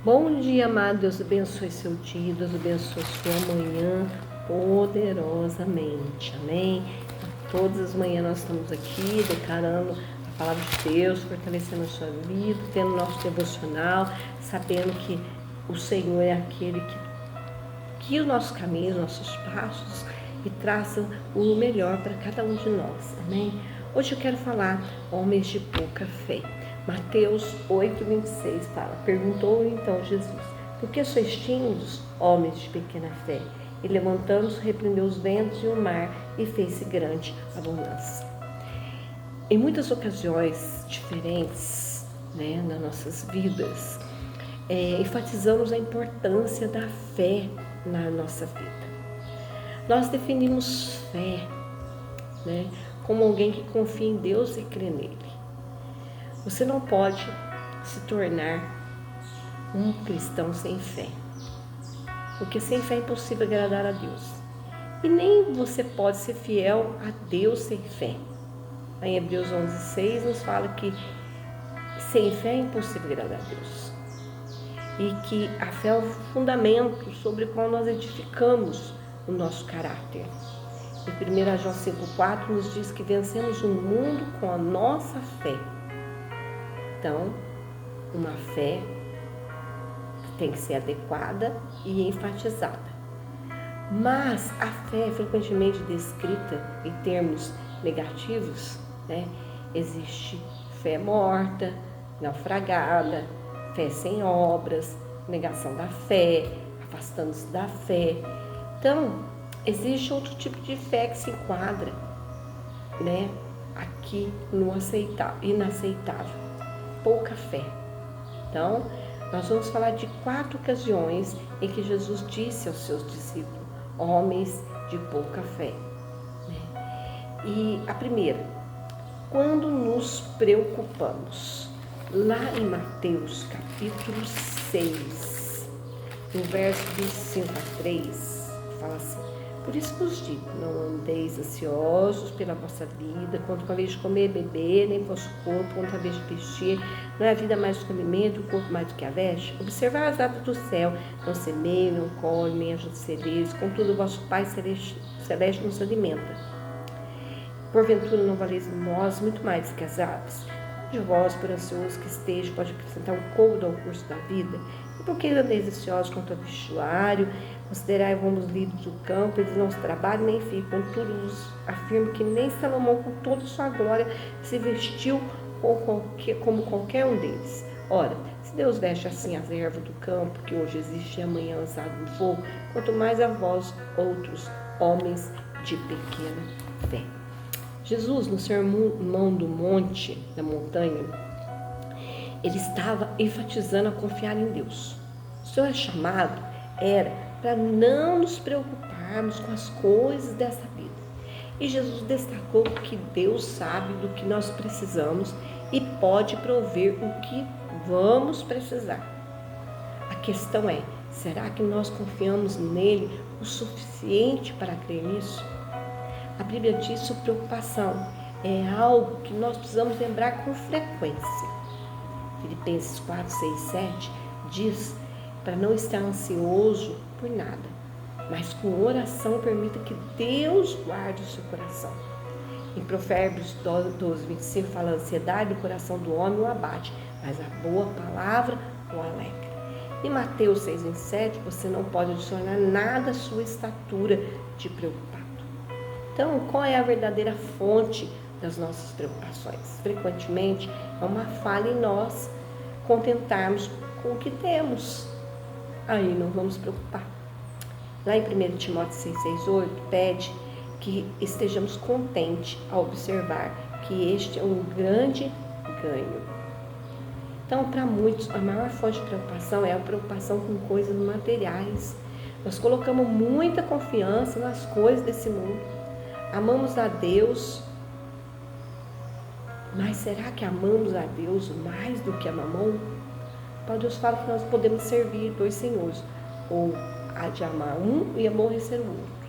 Bom dia, amado. Deus abençoe seu dia, Deus abençoe sua manhã poderosamente. Amém? Todas as manhãs nós estamos aqui declarando a palavra de Deus, fortalecendo a sua vida, tendo nosso devocional, sabendo que o Senhor é aquele que guia os nossos caminhos, nossos passos e traça o melhor para cada um de nós. Amém? Hoje eu quero falar homens de pouca fé. Mateus 8:26 fala: perguntou então Jesus: por que sois tímidos, homens de pequena fé? E levantando-se, repreendeu os ventos e o mar e fez-se grande abundância. Em muitas ocasiões diferentes, nas nossas vidas, enfatizamos a importância da fé na nossa vida. Nós definimos fé, como alguém que confia em Deus e crê nele. Você não pode se tornar um cristão sem fé, porque sem fé é impossível agradar a Deus. E nem você pode ser fiel a Deus sem fé. Em Hebreus 11:6 nos fala que sem fé é impossível agradar a Deus. E que a fé é o fundamento sobre o qual nós edificamos o nosso caráter. E 1 João 5:4 nos diz que vencemos o mundo com a nossa fé. Então, uma fé tem que ser adequada e enfatizada. Mas a fé é frequentemente descrita em termos negativos, Existe fé morta, naufragada, fé sem obras, negação da fé, afastando-se da fé. Então, existe outro tipo de fé que se enquadra, aqui no inaceitável. Pouca fé. Então, nós vamos falar de 4 ocasiões em que Jesus disse aos seus discípulos, homens de pouca fé. E a primeira, quando nos preocupamos. Lá em Mateus capítulo 6, no verso 25-3, fala assim: por isso vos digo, não andeis ansiosos pela vossa vida, quanto a vez de comer e beber, nem vosso corpo, quanto a vez de vestir. Não é a vida mais do que o alimento, o corpo mais do que a veste? Observai as aves do céu, não semeiam, não colhem, nem ajuntam celeiros, contudo o vosso Pai Celeste nos alimenta. Porventura não valeis vós muito mais que as aves? De vós, por ansioso que esteja, pode acrescentar um côvado ao curso da vida? E por que andeis ansiosos quanto ao vestuário? Considerai-vos os lírios do campo, eles não trabalham nem ficam, contudo afirmo que nem Salomão, com toda a sua glória, se vestiu como qualquer um deles. Ora, se Deus veste assim as ervas do campo, que hoje existe e amanhã lançado no fogo, quanto mais a vós, outros homens de pequena fé. Jesus, no sermão do monte, da montanha, ele estava enfatizando a confiar em Deus. O seu chamado era para não nos preocuparmos com as coisas dessa vida. E Jesus destacou que Deus sabe do que nós precisamos e pode prover o que vamos precisar. A questão é, será que nós confiamos nele o suficiente para crer nisso? A Bíblia diz sobre preocupação. É algo que nós precisamos lembrar com frequência. Filipenses 4:6-7 diz para não estar ansioso por nada, mas com oração permita que Deus guarde o seu coração. Em Provérbios 12:25 fala: a ansiedade do coração do homem o abate, mas a boa palavra o alegra. Em Mateus 6:27 você não pode adicionar nada à sua estatura de preocupado. Então, qual é a verdadeira fonte das nossas preocupações? Frequentemente é uma falha em nós contentarmos com o que temos. Aí não vamos preocupar. Lá em 1 Timóteo 6:8 pede que estejamos contentes ao observar que este é um grande ganho. Então, para muitos, a maior fonte de preocupação é a preocupação com coisas materiais. Nós colocamos muita confiança nas coisas desse mundo. Amamos a Deus, mas será que amamos a Deus mais do que a Mamon? Deus fala que nós podemos servir 2 senhores, ou há de amar um e aborrecer o outro.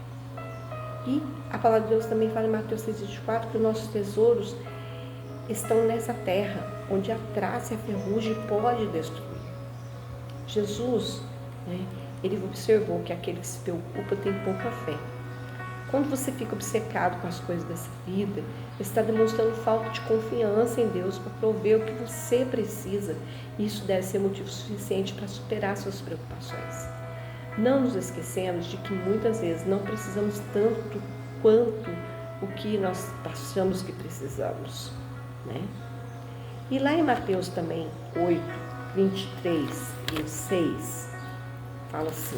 E a palavra de Deus também fala em Mateus 6:24 que os nossos tesouros estão nessa terra, onde a traça e a ferrugem pode destruir. Jesus, né, ele observou que aquele que se preocupa tem pouca fé. Quando você fica obcecado com as coisas dessa vida, você está demonstrando falta de confiança em Deus para prover o que você precisa. Isso deve ser motivo suficiente para superar suas preocupações. Não nos esquecemos de que muitas vezes não precisamos tanto quanto o que nós achamos que precisamos, né? E lá em Mateus também, 8, 23 e 26, fala assim.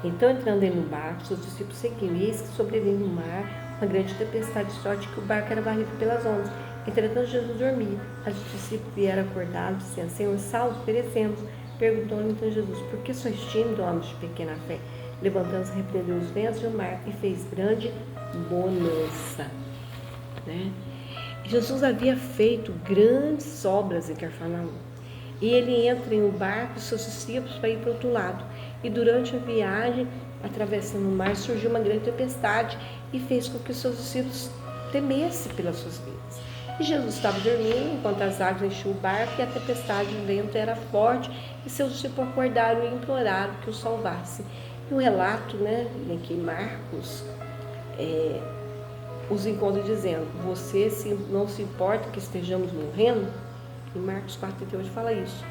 Então, entrando ele no barco, seus discípulos seguiam, e eis que sobreveio no mar uma grande tempestade de sorte que o barco era varrido pelas ondas. Entretanto, Jesus dormia. Os discípulos vieram acordá-lo, dizendo: Senhor, salve, perecemos. Perguntou-lhe então Jesus: Por que sois tímido, homens de pequena fé? Levantando-se, repreendeu os ventos e o mar e fez grande bonança. Né? Jesus havia feito grandes obras em Cafarnaum. E ele entra em um barco com seus discípulos para ir para o outro lado. E durante a viagem, atravessando o mar, surgiu uma grande tempestade e fez com que os seus discípulos temessem pelas suas vidas. E Jesus estava dormindo enquanto as águas enchiam o barco e a tempestade, o vento era forte, e seus discípulos acordaram e imploraram que o salvasse. E o relato, né, em que Marcos os encontra dizendo: Você não se importa que estejamos morrendo? Em Marcos 4,38 fala isso.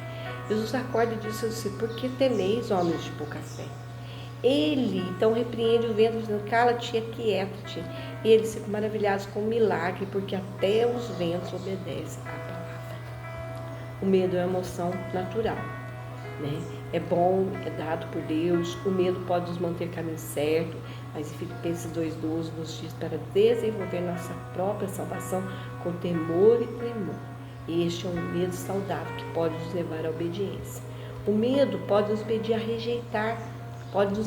Jesus acorda e diz aos seus discípulos: Por que temeis, homens de pouca fé? Ele então repreende o vento, dizendo: Cala-te e aquieta-te. E eles ficam maravilhados com o milagre, porque até os ventos obedecem à palavra. O medo é uma emoção natural, né? É bom, é dado por Deus. O medo pode nos manter caminho certo, mas em Filipenses 2,12 nos diz para desenvolver nossa própria salvação com temor e tremor. Este é um medo saudável que pode nos levar à obediência. O medo pode nos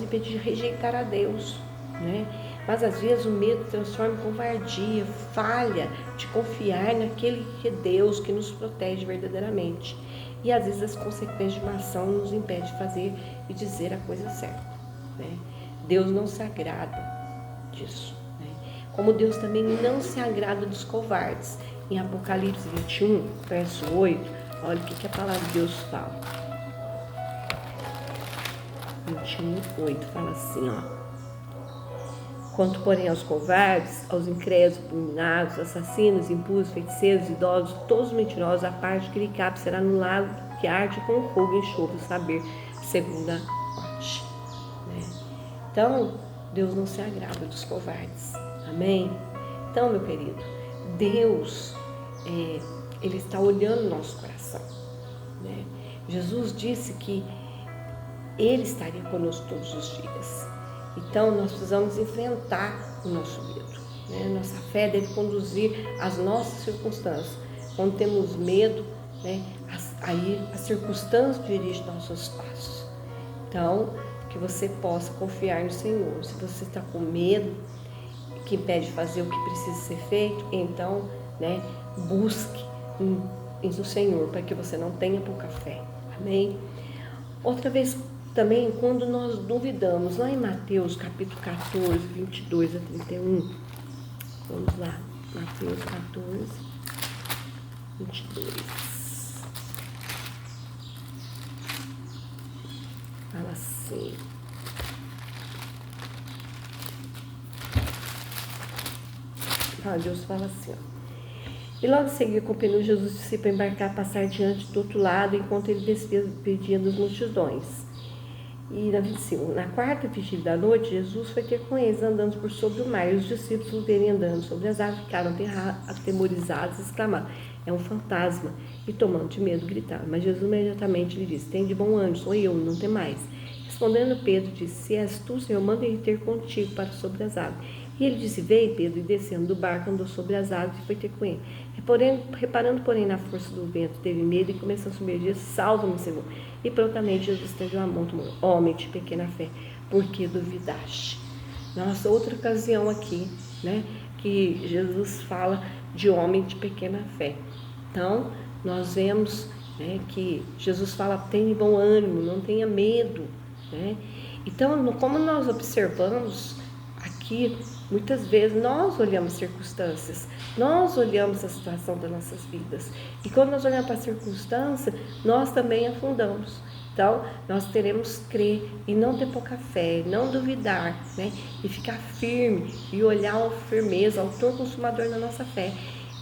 impedir de rejeitar a Deus, né? Mas às vezes o medo transforma em covardia, falha de confiar naquele que é Deus, que nos protege verdadeiramente. E às vezes as consequências de uma ação nos impedem de fazer e dizer a coisa certa, né? Deus não se agrada disso, né? Como Deus também não se agrada dos covardes. Em Apocalipse 21, verso 8, olha o que a palavra de Deus fala. 21, 8, fala assim, ó. Quanto, porém, aos covardes, aos incrédulos, fulminados, assassinos, impuros, feiticeiros, idosos, todos os mentirosos, a parte que lhe cabe será no lago que arde com fogo e enxofre, saber, segunda morte. Né? Então, Deus não se agrada dos covardes. Amém? Então, meu querido, Deus, Ele está olhando o nosso coração, né? Jesus disse que Ele estaria conosco todos os dias. Então, nós precisamos enfrentar o nosso medo, né? Nossa fé deve conduzir as nossas circunstâncias. Quando temos medo, né, aí as circunstâncias dirigem nossos passos. Então, que você possa confiar no Senhor. Se você está com medo que impede de fazer o que precisa ser feito, então, né, busque no Senhor para que você não tenha pouca fé. Amém? Outra vez também, quando nós duvidamos, lá em Mateus capítulo 14, 22 a 31, vamos lá, Mateus 14, 22. Fala assim. Deus fala assim, ó. E logo em seguida, acompanhou Jesus disse para embarcar, passar diante do outro lado, enquanto ele despedia das multidões. E na 25, na quarta vigília da noite, Jesus foi ter com eles, andando por sobre o mar, e os discípulos o verem andando sobre as águas, ficaram atemorizados e exclamaram: é um fantasma! E tomando de medo, gritaram. Mas Jesus imediatamente lhe disse: tem de bom ânimo, sou eu, não temais. Respondendo Pedro, disse: se és tu, Senhor, manda ele ter contigo para sobre as águas. E ele disse: veio Pedro, e descendo do barco, andou sobre as águas e foi ter com ele. Reparando, porém, na força do vento, teve medo e começou a submergir: salva-me, Senhor. E prontamente Jesus estendeu a mão, tomou: homem de pequena fé, por que duvidaste? Nossa, outra ocasião aqui, né, que Jesus fala de homem de pequena fé. Então, nós vemos, né, que Jesus fala: tenha bom ânimo, não tenha medo, né? Então, como nós observamos aqui, muitas vezes nós olhamos circunstâncias, Nós olhamos a situação das nossas vidas. E quando nós olhamos para a circunstância, nós também afundamos. Então, nós teremos que crer e não ter pouca fé, não duvidar, né? E ficar firme e olhar a firmeza, o autor consumador da nossa fé.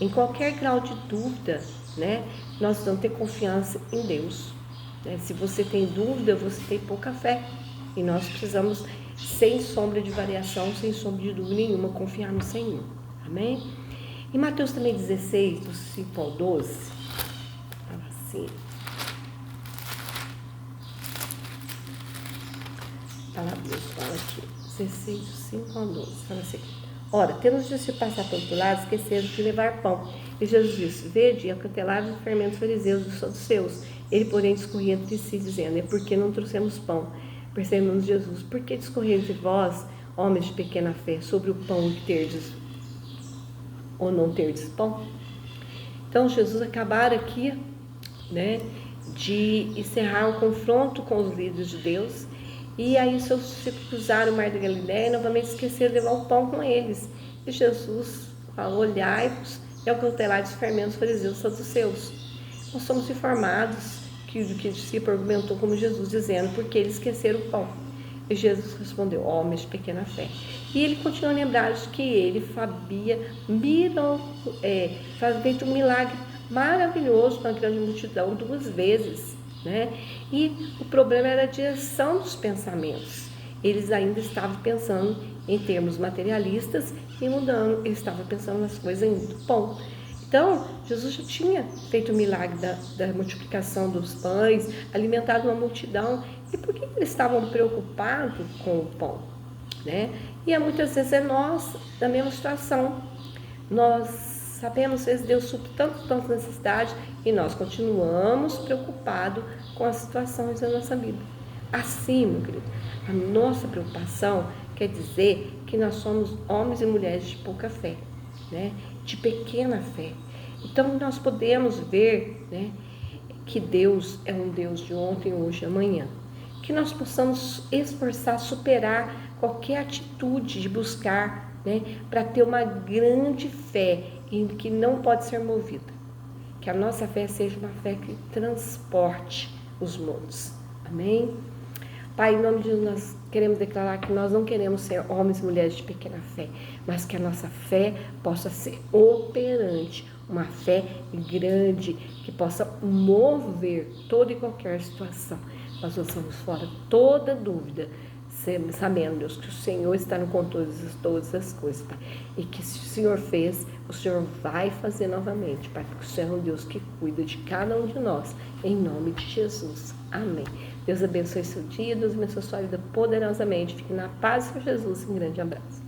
Em qualquer grau de dúvida, né? Nós vamos ter confiança em Deus. Né? Se você tem dúvida, você tem pouca fé. E nós precisamos, sem sombra de variação, sem sombra de dúvida nenhuma, confiar no Senhor. Amém? Em Mateus também 16, do 5 ao 12, fala assim. Deus fala aqui, 16, do 5 ao 12, fala assim. Ora, temos de se passar pelo outro lado, esqueceram de levar pão. E Jesus disse, vede, e acantelaram os fermentos fariseus dos saduceus. Ele, porém, discorria entre si, dizendo, é porque não trouxemos pão. Percebemos Jesus, por que discorrer entre vós, homens de pequena fé, sobre o pão que terdes ou não terdes pão? Então, Jesus acabaram aqui, né, de encerrar um confronto com os líderes de Deus. E aí os seus discípulos cruzaram o mar da Galileia e novamente esqueceram de levar o pão com eles. E Jesus falou, olhai-vos e acautelai os fermentos fariseus saduceus. Nós somos informados que o discípulo argumentou como Jesus, dizendo, porque eles esqueceram o pão. E Jesus respondeu, homens de pequena fé. E ele continua a lembrar que ele havia feito um milagre maravilhoso na grande multidão 2 vezes. Né? E o problema era a direção dos pensamentos. Eles ainda estavam pensando em termos materialistas e mudando, eles estavam pensando nas coisas ainda do pão. Então, Jesus já tinha feito o milagre da multiplicação dos pães, alimentado uma multidão. E por que eles estavam preocupados com o pão? Né? E muitas vezes é nós, na mesma situação. Nós sabemos, às vezes, Deus supre tantas necessidades e nós continuamos preocupados com as situações da nossa vida. Assim, meu querido, a nossa preocupação quer dizer que nós somos homens e mulheres de pouca fé, né? De pequena fé. Então, nós podemos ver, né, que Deus é um Deus de ontem, hoje e amanhã. Que nós possamos esforçar, superar qualquer atitude de buscar, né, para ter uma grande fé em que não pode ser movida. Que a nossa fé seja uma fé que transporte os montes. Amém? Pai, em nome de Jesus, nós queremos declarar que nós não queremos ser homens e mulheres de pequena fé, mas que a nossa fé possa ser operante, uma fé grande, que possa mover toda e qualquer situação. Nós lançamos fora toda dúvida, sabendo, Deus, que o Senhor está no controle de todas as coisas, Pai. E que se o Senhor fez, o Senhor vai fazer novamente, Pai, porque o Senhor é um Deus que cuida de cada um de nós, em nome de Jesus. Amém. Deus abençoe seu dia, Deus abençoe sua vida poderosamente. Fique na paz com Jesus. Um grande abraço.